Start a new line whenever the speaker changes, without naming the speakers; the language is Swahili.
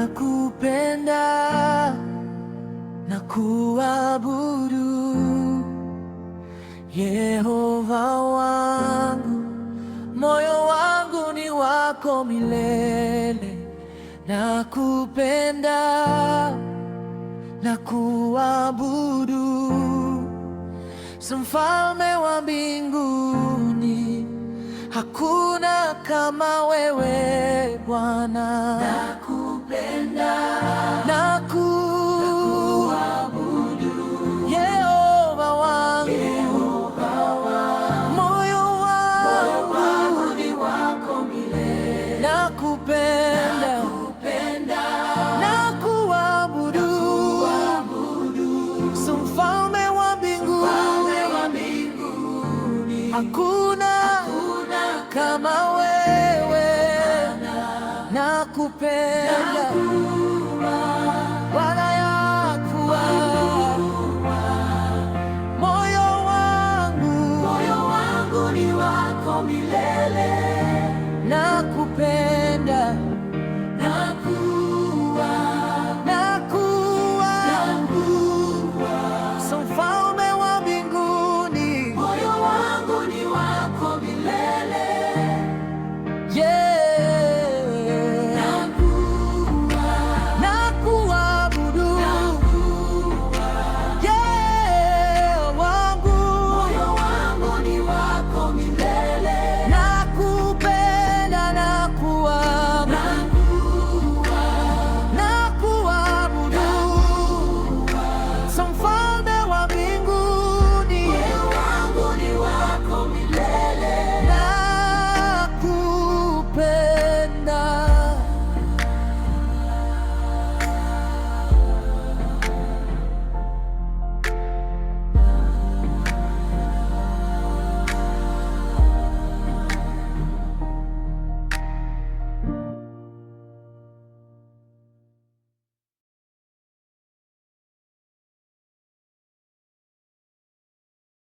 nakupenda na kuabudu, Yehova wangu, moyo wangu ni wako milele. Nakupenda na kuabudu, Mfalme wa mbinguni, hakuna kama wewe Bwana. Nakupenda na kuabudu, Yehova wangu, moyo wangu ni wako milele. Nakupenda na kuabudu, Mfalme wa mbinguni, hakuna kama wewe. Nakupenda Bwana, yakuabudu.